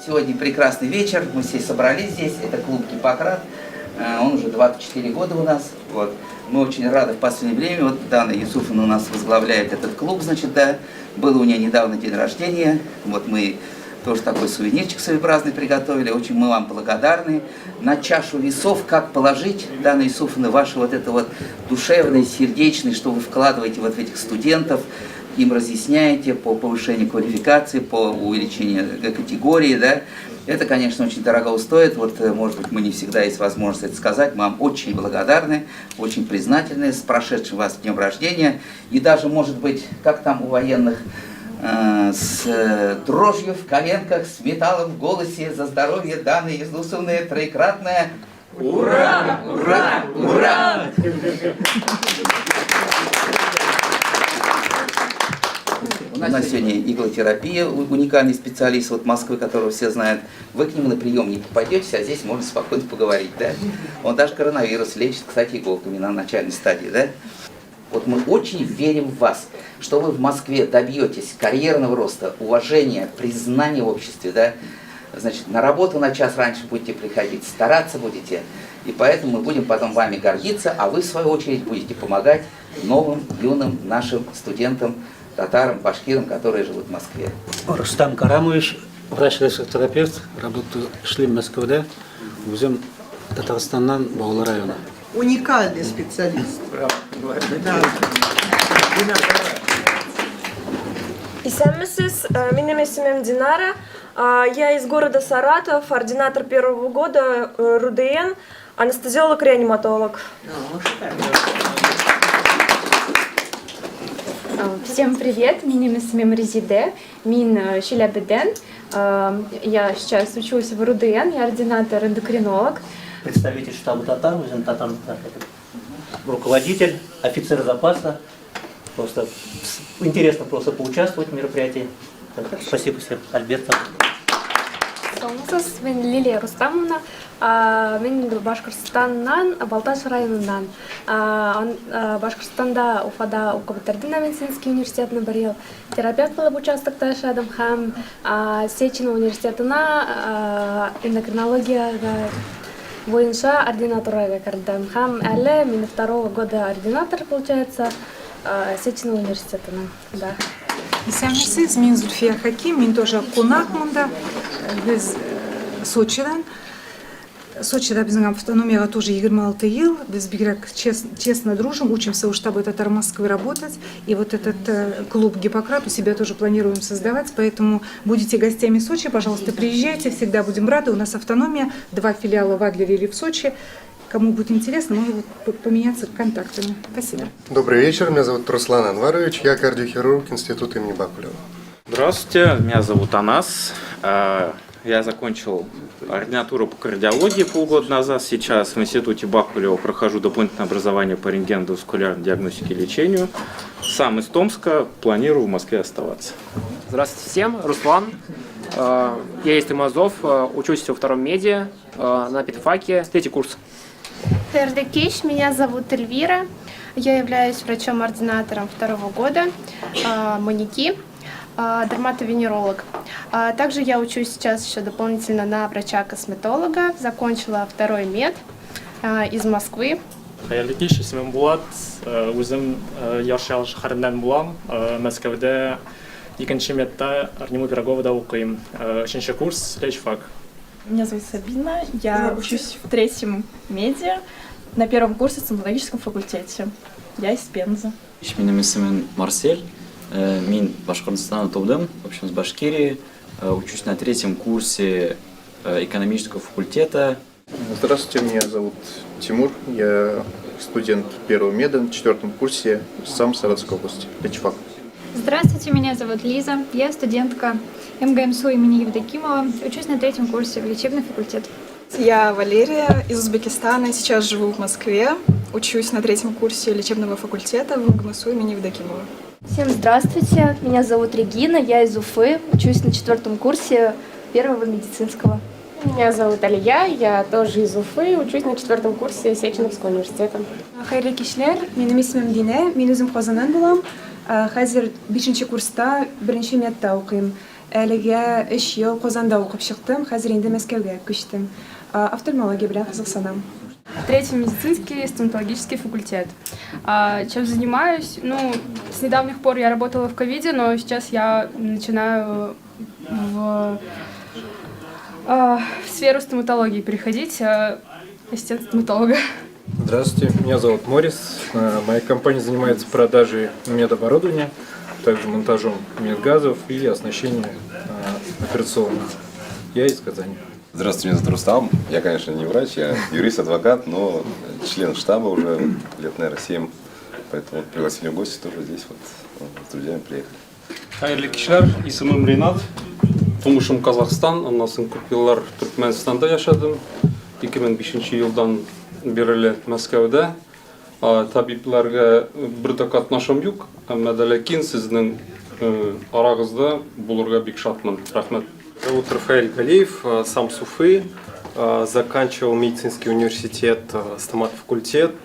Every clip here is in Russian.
Сегодня прекрасный вечер, мы все собрались здесь, это клуб «Гиппократ», он уже 24 года у нас, вот. Мы очень рады в последнее время, вот Дана Юсуфовна у нас возглавляет этот клуб, значит, да, было у нее недавно день рождения, вот мы тоже такой сувенирчик своеобразный приготовили, очень мы вам благодарны. На чашу весов, как положить, Дана Юсуфовна, ваше вот это вот душевное, сердечное, что вы вкладываете вот в этих студентов, им разъясняете по повышению квалификации, по увеличению категории, да, это, конечно, очень дорого стоит. Вот, может быть, мы не всегда есть возможность это сказать. Мы вам очень благодарны, очень признательны с прошедшим вас днем рождения. И даже, может быть, как там у военных, с дрожью в коленках, с металлом в голосе, за здоровье Даны Юсуфовны троекратное «Ура! Ура! Ура!» У нас сегодня иглотерапия, уникальный специалист вот Москвы, которого все знают. Вы к нему на прием не попадете, а здесь можно спокойно поговорить, да? Он даже коронавирус лечит, кстати, иголками на начальной стадии, да? Вот мы очень верим в вас, что вы в Москве добьетесь карьерного роста, уважения, признания в обществе, да? Значит, на работу на час раньше будете приходить, стараться будете, и поэтому мы будем потом вами гордиться, а вы, в свою очередь, будете помогать новым, юным нашим студентам, татарам, башкирам, которые живут в Москве. Рустам Карамович, врач-терапевт, работаю Шлим МСКВД, вузем Татарстаннан, Баулы района. Уникальный специалист. Да. Исәммесез, минем исемем Динара. Я из города Саратов, ординатор первого года РУДН, анестезиолог-реаниматолог. Всем привет, меня исмем Резиде, мин Челябеден. Я сейчас учусь в РУДН, я ординатор-эндокринолог. Представитель штаба татар, руководитель, офицер запаса. Просто интересно просто поучаствовать в мероприятии. Спасибо всем, Альберта. Мен Лилия Рустамовна, мен Башқұртстаннан, Балташ районынан. Башқұртстанда Уфада оқып бітірдім, медицинский университетіне бір ел. Терапевт болып участокта жашадым һәм Сечина университетына эндокринологияға бойынша ординаторға кірдім. Һәм әлі мен второго года ординатор, получается, Сечина университетінің. Да. Исәмесез, мен Зульфия Хаким, мен тоже қонақ мұнда, біз Сочидан. Сочида біздің автономияға тоже 26 ел, біз бигрәк честно дружим, учимся у штаба Татар Москвы работать, и вот этот клуб Гиппократ у себя тоже планируем создавать, поэтому будете гостями Сочи, пожалуйста, приезжайте, всегда будем рады, у нас автономия, 2 филиала в Адлере или в Сочи. Кому будет интересно, можно поменяться контактами. Спасибо. Добрый вечер, меня зовут Руслан Анварович, я кардиохирург Института имени Бакулева. Здравствуйте, меня зовут Анас. Я закончил ординатуру по кардиологии полгода назад. Сейчас в Институте Бакулева прохожу дополнительное образование по рентгеноваскулярной диагностике и лечению. Сам из Томска, планирую в Москве оставаться. Здравствуйте всем, Руслан. Я из Тымазов, учусь во втором меди на педфаке, 3-й курс. Тердекиш, меня зовут Эльвира, я являюсь врачом-ординатором 2-го года, маньяки, дерматовенеролог. Также я учусь сейчас еще дополнительно на врача-косметолога, закончила 2-й мед из Москвы. Хаяликиш, исемем Булат, өзім Яршал шәһәреннән булам, Мәскәүдә 2-нче медта реанимопедагогда укыйм, 3-нче курс, лечфак. Меня зовут Сабина, я учусь в 3-м меди на 1-м курсе стоматологическом факультете. Я из Пензы. Минем исемем Марсель, мин Башкортостана тудым, в общем, с Башкирии, учусь на 3-м курсе экономического факультета. Здравствуйте, меня зовут Тимур, я студент 1-го меда на 4-м курсе, сам Саратовской области, лечфак. Здравствуйте, меня зовут Лиза, я студентка МГМСУ имени Евдокимова, учусь на 3-м курсе в лечебный факультет. Я Валерия из Узбекистана, сейчас живу в Москве, учусь на 3-м курсе лечебного факультета в МГМСУ имени Евдокимова. Всем здравствуйте, меня зовут Регина, я из Уфы, учусь на 4-м курсе 1-го медицинского. Меня зовут Алия, я тоже из Уфы, учусь на 4-м курсе Сеченовского университета. Хайрлы кишләр, минем исемем Динә, мин үзем Казаннан булам. Хәзер 5-нче курста 1-нче медта укыйм. Әлеге 3 ел Казанда укып чыктым, хәзер инде Мәскәүгә күчтем. Офтальмология белән кызыксынам. Третий медицинский стоматологический факультет. Чем занимаюсь? Ну, с недавних пор я работала в ковиде, но сейчас я начинаю в сферу стоматологии переходить, ассистент стоматолога. Здравствуйте, меня зовут Морис. Моя компания занимается продажей медоборудования, также монтажом медгазов и оснащением операционных. Я из Казани. Здравствуйте, меня зовут Рустам. Я, конечно, не врач, я юрист, адвокат, но член штаба уже лет, наверное, 7. Поэтому пригласили в гости тоже здесь вот с друзьями приехали. Хайрлы кишләр, исемем Ринат. Тумышым Казахстан, аннан соң күп еллар Түркменстанда яшадым. 2005 елдан бері Мәскәүдә. Табибларга бер дә катнашым юк, әмма дә ләкин сезнең арагызда булырга бик шатмын. Рәхмәт. Зовут Рафаэль Галиев, сам с Уфы, заканчивал медицинский университет, стоматфакультет.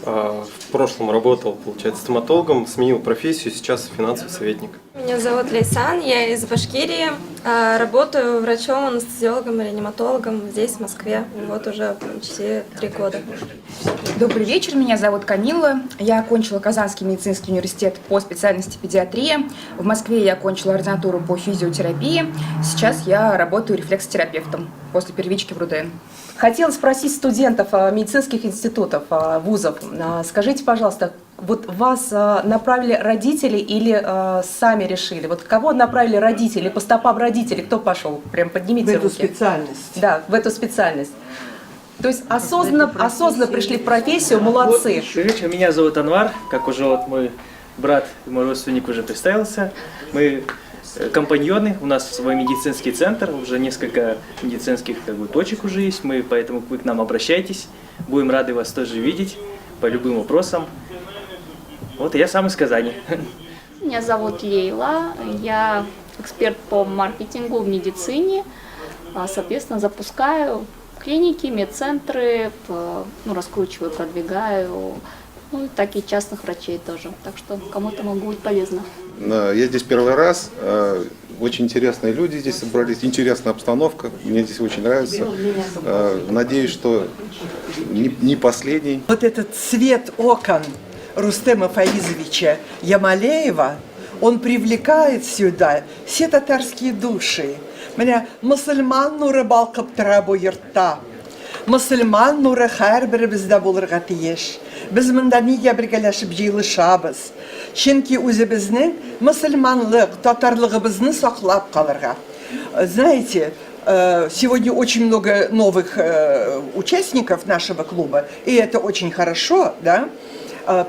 В прошлом работал, получается, стоматологом, сменил профессию, сейчас финансовый советник. Меня зовут Лейсан, я из Башкирии, работаю врачом, анестезиологом, реаниматологом здесь, в Москве, вот уже почти 3 года. Добрый вечер, меня зовут Камилла, я окончила Казанский медицинский университет по специальности педиатрия, в Москве я окончила ординатуру по физиотерапии, сейчас я работаю рефлексотерапевтом после первички в РУДН. Хотела спросить студентов медицинских институтов, вузов. Скажите, пожалуйста, вот вас направили родители или сами решили? Вот кого направили родители, по стопам родителей, кто пошел? Прям поднимите руки. В эту специальность. Да, в эту специальность. То есть осознанно пришли в профессию, молодцы. Меня зовут Анвар, как уже вот мой брат и мой родственник уже представился. Мы компаньоны, у нас свой медицинский центр, уже несколько медицинских точек уже есть, поэтому вы к нам обращайтесь, будем рады вас тоже видеть по любым вопросам. Вот я сам из Казани. Меня зовут Лейла, я эксперт по маркетингу в медицине, соответственно, запускаю клиники, медцентры, раскручиваю, продвигаю, так и частных врачей тоже, так что кому-то могу быть полезно. Я здесь первый раз, очень интересные люди здесь собрались, интересная обстановка, мне здесь очень нравится. Надеюсь, что не последний. Вот этот цвет окон Рустема Фаизовича Ямалеева, он привлекает сюда все татарские души. Меня мусульман нуры балкып тора бу йортта. Мусульман нуры һәрбер бездә булырга тиеш. Без монда нигә бергәләшеп җыелышабыз? Чөнки үзебезнең мусульманлык, татарлыгыбызны саклап калырга. Знаете, сегодня очень много новых участников нашего клуба, и это очень хорошо, да?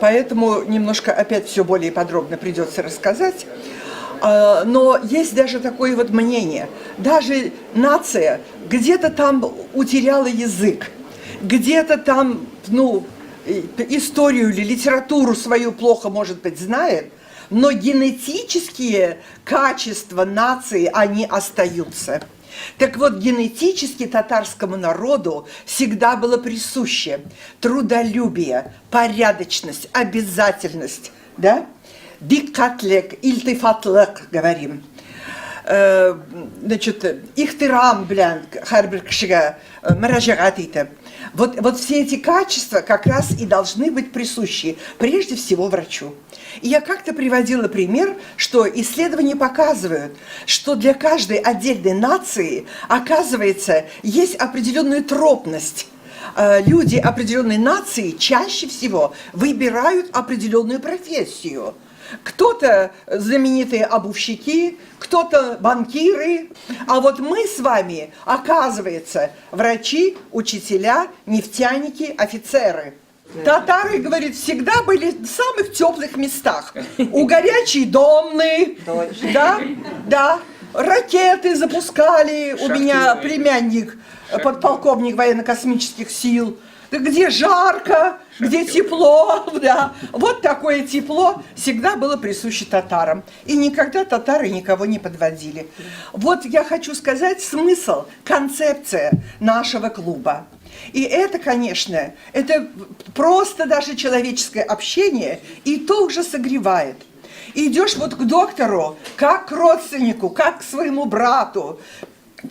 Поэтому немножко опять все более подробно придется рассказать. Но есть даже такое вот мнение. Даже нация где-то там утеряла язык, где-то там, историю или литературу свою плохо, может быть, знает, но генетические качества нации, они остаются. Так вот, генетически татарскому народу всегда было присуще трудолюбие, порядочность, обязательность, да? Диккатлек, ильтифатлык, говорим. Значит, ихтирам белән һәрбер кешегә мөрәҗәгать итеп. Вот все эти качества как раз и должны быть присущи прежде всего врачу. И я как-то приводила пример, что исследования показывают, что для каждой отдельной нации, оказывается, есть определенная тропность. Люди определенной нации чаще всего выбирают определенную профессию. Кто-то знаменитые обувщики, кто-то банкиры, а вот мы с вами, оказывается, врачи, учителя, нефтяники, офицеры. Татары, говорит, всегда были в самых теплых местах. У горячей домны, да, ракеты запускали. У меня племянник, подполковник военно-космических сил. Где жарко, где тепло, да. Вот такое тепло всегда было присуще татарам. И никогда татары никого не подводили. Вот я хочу сказать смысл, концепция нашего клуба. И это, конечно, это просто даже человеческое общение, и то уже согревает. Идешь вот к доктору, как к родственнику, как к своему брату.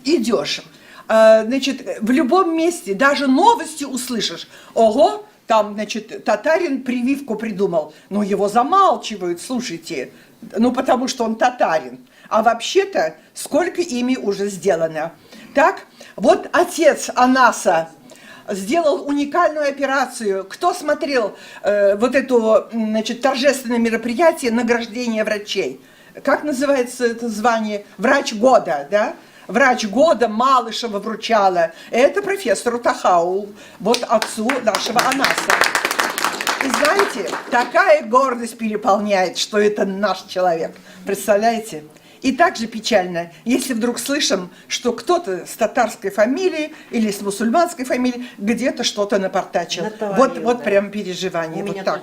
Идешь. Значит, в любом месте, даже новости услышишь. Ого, там, значит, татарин прививку придумал. Но его замалчивают, слушайте. Ну, потому что он татарин. А вообще-то, сколько ими уже сделано. Так, вот отец Анаса сделал уникальную операцию. Кто смотрел вот это, значит, торжественное мероприятие награждения врачей? Как называется это звание? Врач года, да? Врач года Малышева вручала. Это профессору Тахау, вот отцу нашего Анаса. И знаете, такая гордость переполняет, что это наш человек. Представляете? И также печально, если вдруг слышим, что кто-то с татарской фамилией или с мусульманской фамилией где-то что-то напортачил. Вот прям переживание. Вот так.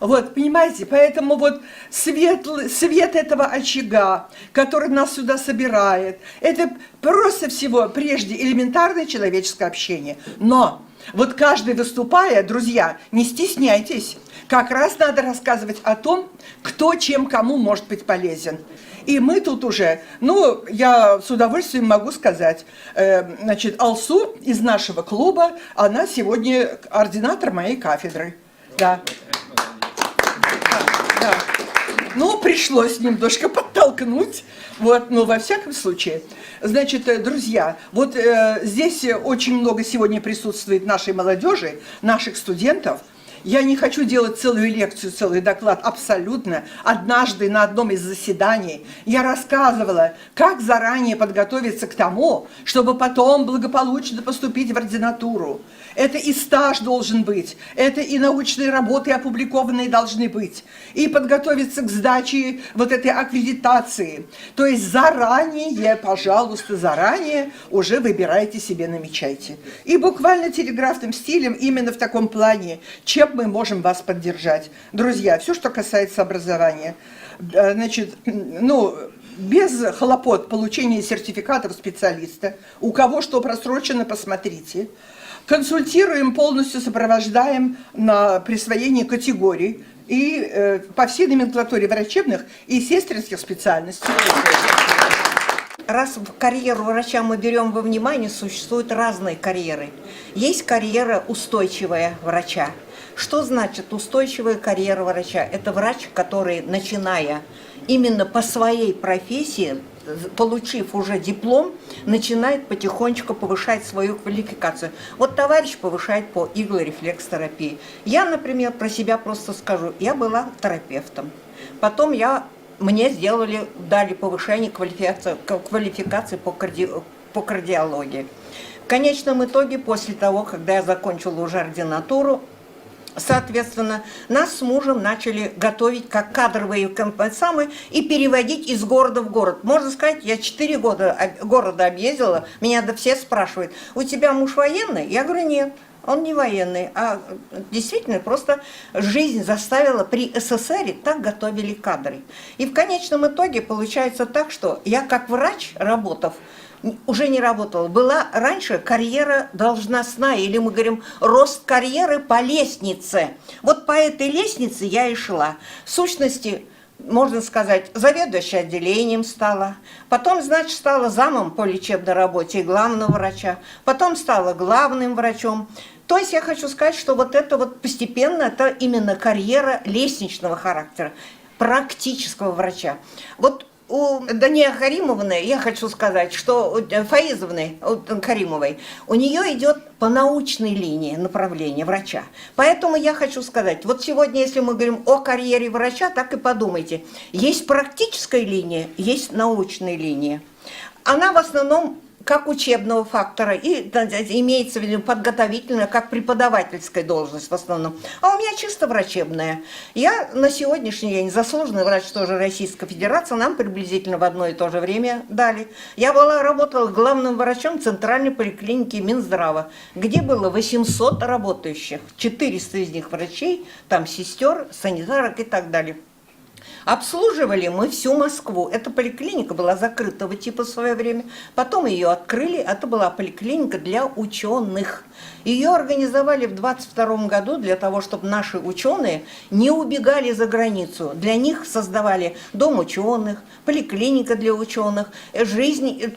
Вот, понимаете, поэтому вот свет этого очага, который нас сюда собирает, это просто всего прежде элементарное человеческое общение. Но вот каждый выступая, друзья, не стесняйтесь. Как раз надо рассказывать о том, кто чем кому может быть полезен. И мы тут уже, ну, я с удовольствием могу сказать, значит, Алсу из нашего клуба, она сегодня ординатор моей кафедры. Да. Да. Ну, пришлось немножко подтолкнуть, вот, но во всяком случае. Значит, друзья, вот здесь очень много сегодня присутствует нашей молодежи, наших студентов. Я не хочу делать целую лекцию, целый доклад, абсолютно. Однажды на одном из заседаний я рассказывала, как заранее подготовиться к тому, чтобы потом благополучно поступить в ординатуру. Это и стаж должен быть, это и научные работы опубликованные должны быть, и подготовиться к сдаче вот этой аккредитации. То есть заранее, пожалуйста, заранее уже выбирайте себе, намечайте. И буквально телеграфным стилем именно в таком плане, чем мы можем вас поддержать. Друзья, все, что касается образования, значит, ну, без хлопот получения сертификатов специалиста, у кого что просрочено, посмотрите. Консультируем, полностью сопровождаем на присвоение категорий и по всей номенклатуре врачебных и сестринских специальностей. Раз в карьеру врача мы берем во внимание, существуют разные карьеры. Есть карьера устойчивая врача. Что значит устойчивая карьера врача? Это врач, который, начиная именно по своей профессии, получив уже диплом, начинает потихонечку повышать свою квалификацию. Вот товарищ повышает по иглорефлекстерапии. Я, например, про себя просто скажу, я была терапевтом. Потом мне дали повышение квалификации по кардиологии. В конечном итоге, после того, когда я закончила уже ординатуру, соответственно, нас с мужем начали готовить как кадровые компенсамы и переводить из города в город. Можно сказать, я 4 года города объездила, меня все спрашивают, у тебя муж военный? Я говорю, нет. Он не военный, а действительно просто жизнь заставила при СССР, так готовили кадры. И в конечном итоге получается так, что я как врач, работав, уже не работала. Была раньше карьера должностная, или мы говорим рост карьеры по лестнице. Вот по этой лестнице я и шла. В сущности, можно сказать, заведующей отделением стала, потом, значит, стала замом по лечебной работе и главного врача, потом стала главным врачом. То есть я хочу сказать, что вот это вот постепенно, это именно карьера лестничного характера, практического врача. Вот у Дания Каримовны, я хочу сказать, что Фаизовны Каримовой, у нее идет по научной линии направление врача. Поэтому я хочу сказать, вот сегодня, если мы говорим о карьере врача, так и подумайте. Есть практическая линия, есть научная линия. Она в основном как учебного фактора, и имеется в виду подготовительная, как преподавательская должность в основном. А у меня чисто врачебная. Я на сегодняшний день заслуженный врач тоже Российской Федерации, нам приблизительно в одно и то же время дали. Я работала главным врачом Центральной поликлиники Минздрава, где было 800 работающих, 400 из них врачей, там сестер, санитарок и так далее. Обслуживали мы всю Москву. Эта поликлиника была закрытого типа в свое время. Потом ее открыли. Это была поликлиника для ученых. Ее организовали в 22 году для того, чтобы наши ученые не убегали за границу. Для них создавали дом ученых, поликлиника для ученых.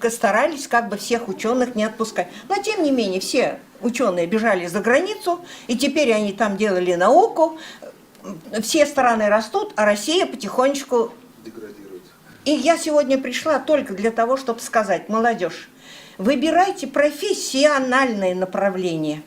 Старались как бы всех ученых не отпускать. Но тем не менее все ученые бежали за границу, и теперь они там делали науку. Все страны растут, а Россия потихонечку деградирует. И я сегодня пришла только для того, чтобы сказать: молодежь, выбирайте профессиональные направления.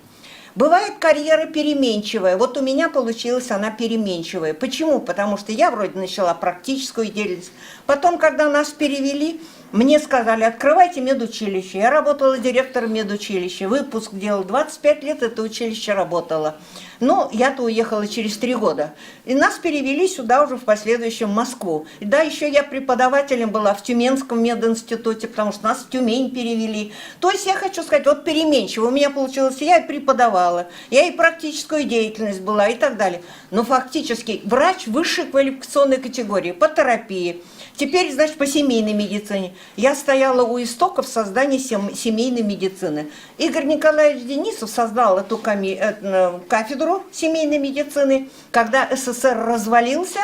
Бывает карьера переменчивая. Вот у меня получилась она переменчивая. Почему? Потому что я вроде начала практическую деятельность. Потом, когда нас перевели, мне сказали: открывайте медучилище. Я работала директором медучилища. Выпуск делал. 25 лет это училище работало. Но я-то уехала через 3 года. И нас перевели сюда уже в последующем в Москву. И да, еще я преподавателем была в Тюменском мединституте, потому что нас в Тюмень перевели. То есть я хочу сказать, вот переменчиво у меня получилось. Я и преподавала, я и практическую деятельность была и так далее. Но фактически врач высшей квалификационной категории по терапии. Теперь, значит, по семейной медицине. Я стояла у истоков создания семейной медицины. Игорь Николаевич Денисов создал эту кафедру семейной медицины. Когда СССР развалился,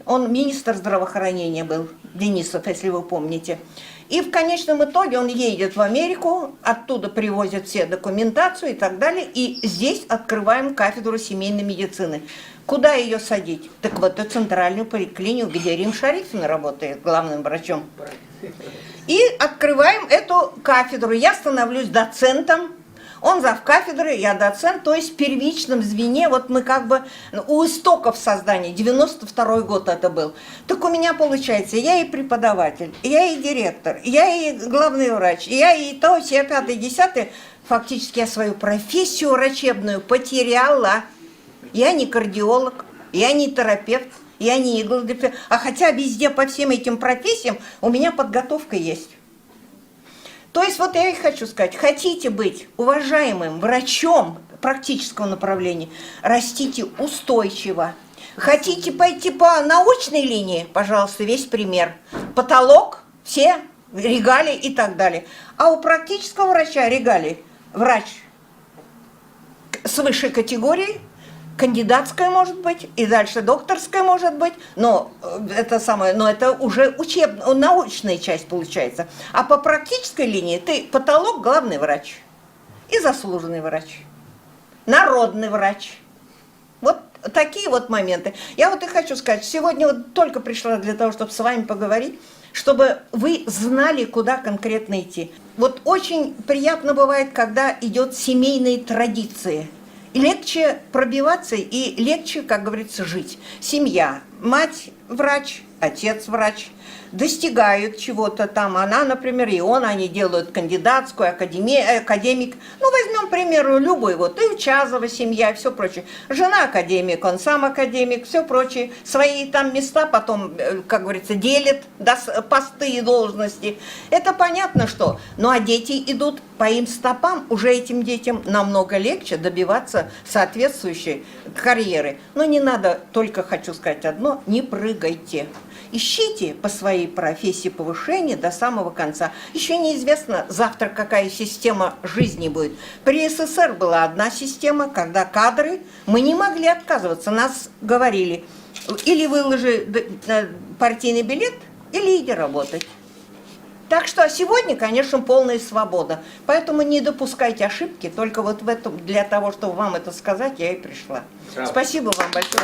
он министр здравоохранения был, Денисов, если вы помните. И в конечном итоге он едет в Америку, оттуда привозят все документацию и так далее, и здесь открываем кафедру семейной медицины. Куда ее садить? Так вот, эту центральную поликлинику, где Рим Шарифовна работает главным врачом. И открываем эту кафедру. Я становлюсь доцентом. Он завкафедры, я доцент, то есть в первичном звене, вот мы как бы у истоков создания, 92-й год это был. Так у меня получается, я и преподаватель, я и директор, я и главный врач, я и то, все, 5-е, 10-е. Фактически я свою профессию врачебную потеряла. Я не кардиолог, я не терапевт, я не иглодефект, а хотя везде по всем этим профессиям у меня подготовка есть. То есть вот я и хочу сказать, хотите быть уважаемым врачом практического направления, растите устойчиво. Хотите пойти по научной линии, пожалуйста, весь пример. Потолок, все регалии и так далее. А у практического врача регалии врач с высшей категорией, кандидатская может быть, и дальше докторская может быть, но это уже научная часть получается. А по практической линии ты потолок, главный врач и заслуженный врач, народный врач. Вот такие вот моменты. Я вот и хочу сказать, сегодня вот только пришла для того, чтобы с вами поговорить, чтобы вы знали, куда конкретно идти. Вот очень приятно бывает, когда идет семейные традиции. Легче пробиваться и легче, как говорится, жить. Семья, мать врач, отец врач, достигают чего-то там. Она, например, и он, они делают кандидатскую, академик. Ну, возьмем, к примеру, любой, вот, и Чазова семья, и все прочее. Жена академик, он сам академик, все прочее. Свои там места потом, как говорится, делят, посты и должности. Это понятно, что. Ну, а дети идут по им стопам, уже этим детям намного легче добиваться соответствующей карьеры. Но не надо, только хочу сказать одно, не прыгайте. Ищите по своей профессии повышение до самого конца. Еще неизвестно завтра, какая система жизни будет. При СССР была одна система, когда кадры, мы не могли отказываться. Нас говорили, или выложи партийный билет, или иди работать. Так что сегодня, конечно, полная свобода. Поэтому не допускайте ошибки. Только вот в этом, для того, чтобы вам это сказать, я и пришла. Спасибо вам большое.